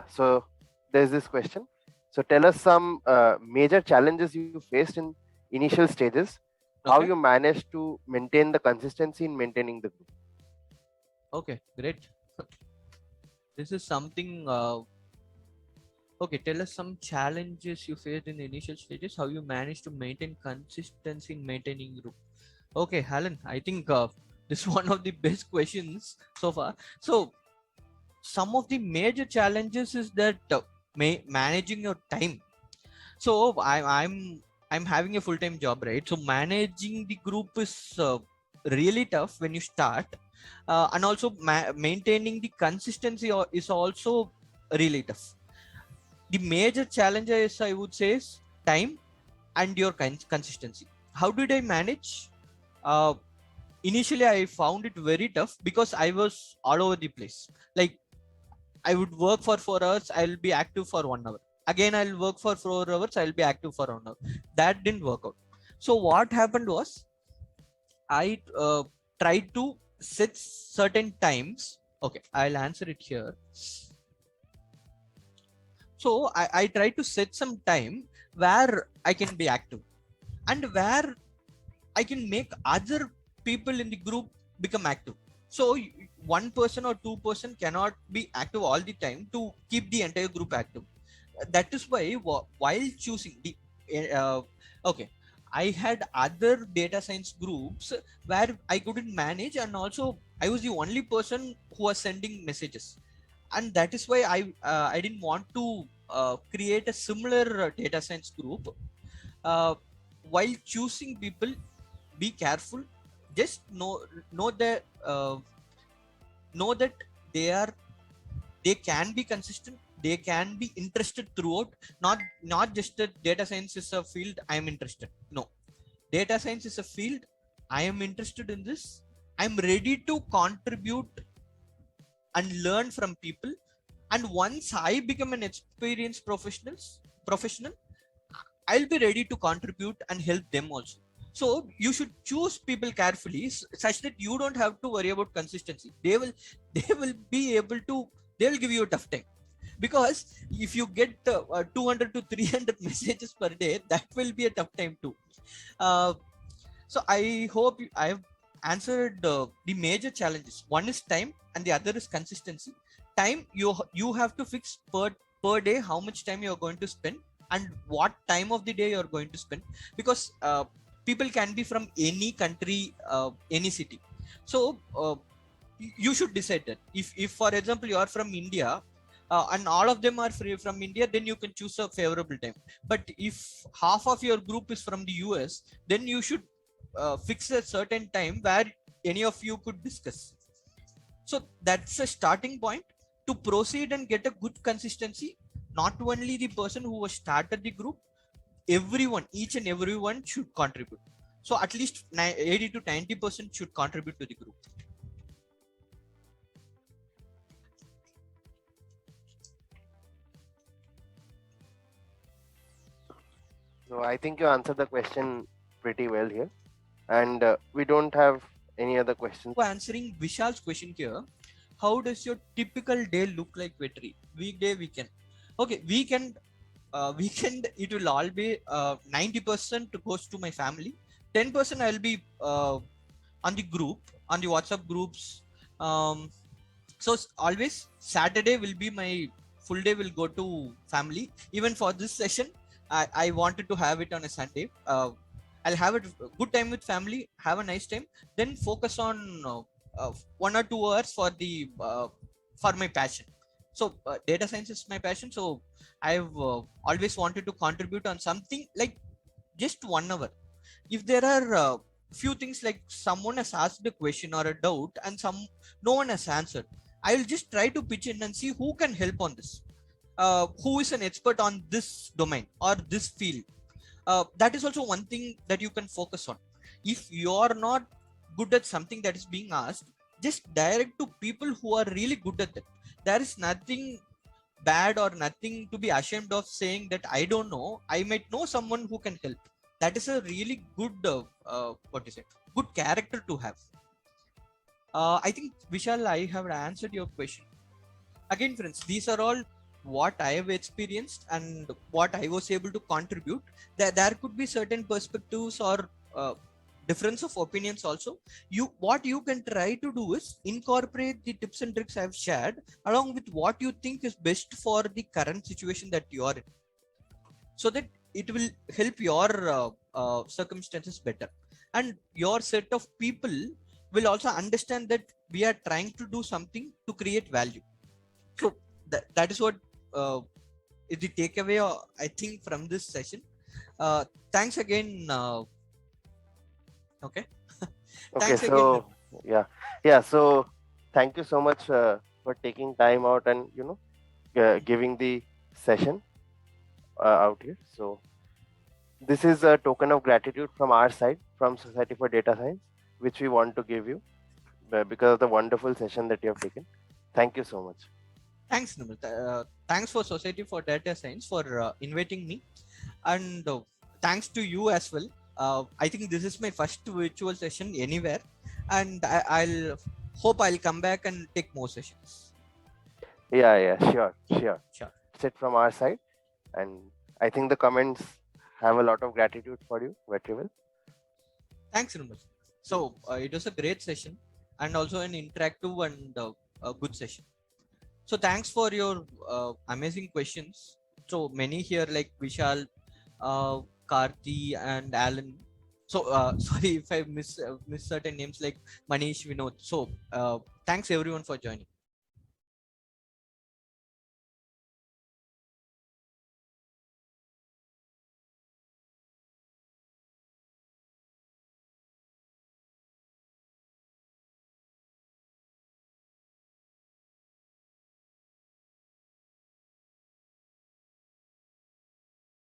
So there's this question. So tell us some major challenges you faced in initial stages, how Okay. you managed to maintain the consistency in maintaining the group. Okay. Great. This is something. Okay. Tell us some challenges you faced in the initial stages. How you managed to maintain consistency in maintaining group. Okay, Alan. I think this is one of the best questions so far. So some of the major challenges is that managing your time. So I'm having a full-time job, right? So managing the group is really tough when you start, and also maintaining the consistency is also really tough. The major challenge is, I would say, is time and your consistency. How did I manage? uh, Initially I found it very tough because I was all over the place. Like, I would work for 4 hours, I'll be active for 1 hour. Again, I'll work for 4 hours, I'll be active for 1 hour. That didn't work out. So what happened was, I tried to set certain times. Okay, I'll answer it here. So I tried to set some time where I can be active, and where I can make other people in the group become active. So one person or two-person cannot be active all the time to keep the entire group active. That is why while choosing the uh, okay, I had other data science groups where I couldn't manage, and also I was the only person who was sending messages, and that is why I didn't want to create a similar data science group. uh, while choosing people, be careful. Just know that know that they are they can be consistent, they can be interested throughout. Not just that data science is a field I am interested. No, data science is a field I am interested in. This, I'm ready to contribute and learn from people, and once I become an experienced professional, I'll be ready to contribute and help them also. So you should choose people carefully, such that you don't have to worry about consistency. They will be able to, they will give you a tough time. Because if you get 200 to 300 messages per day, that will be a tough time too. uh, so I hope I have answered the major challenges. One is time, and the other is consistency. Time, you have to fix per day how much time you are going to spend, and what time of the day you are going to spend. Because people can be from any country, any city. So you should decide that. If for example you are from India, and all of them are free from India, then you can choose a favorable time. But if half of your group is from the US, then you should fix a certain time where any of you could discuss. So that's a starting point to proceed and get a good consistency. Not only the person who was started the group, everyone, each and everyone should contribute. So at least 80 to 90% should contribute to the group. So I think you answered the question pretty well here, and we don't have any other questions. So answering Vishal's question here, how does your typical day look like, Vetri? Weekday, weekend. Okay, weekend it will all be 90% goes to my family. 10% I'll be on the group, on the WhatsApp groups. Um, so always Saturday will be my full day, will go to family. Even for this session, I wanted to have it on a Sunday. I'll have a good time with family, have a nice time, then focus on 1 or 2 hours for my passion. So data science is my passion. So I've always wanted to contribute on something like just 1 hour. If there are few things, like someone has asked a question or a doubt and no one has answered, I will just try to pitch in and see who can help on this, who is an expert on this domain or this field. That is also one thing that you can focus on. If you are not good at something that is being asked, just direct to people who are really good at it. There is nothing bad or nothing to be ashamed of saying that I don't know, I might know someone who can help. That is a really good what is it, good character to have. I think, Vishal, I have answered your question. Again, friends, these are all what I have experienced and what I was able to contribute, there could be certain perspectives or difference of opinions also. What you can try to do is incorporate the tips and tricks I've shared along with what you think is best for the current situation that you are in, so that it will help your circumstances better, and your set of people will also understand that we are trying to do something to create value. So that is what is the takeaway, I think, from this session. Thanks again. Okay. Okay, Thanks again. so yeah. So thank you so much for taking time out and giving the session out here. So this is a token of gratitude from our side, from Society for Data Science, which we want to give you because of the wonderful session that you have taken. Thank you so much. Thanks, Nimal. Thanks for Society for Data Science for inviting me, and thanks to you as well. I think this is my first virtual session anywhere, and I'll hope I'll come back and take more sessions. Yeah, sure. Sure. That's it from our side, and I think the comments have a lot of gratitude for you, Vetrivel. Thanks, Nimal. So it was a great session and also an interactive and a good session. So thanks for your amazing questions. So many here like Vishal, Karthi and Alan. So sorry if I miss certain names like Manish, Vinod. So thanks everyone for joining.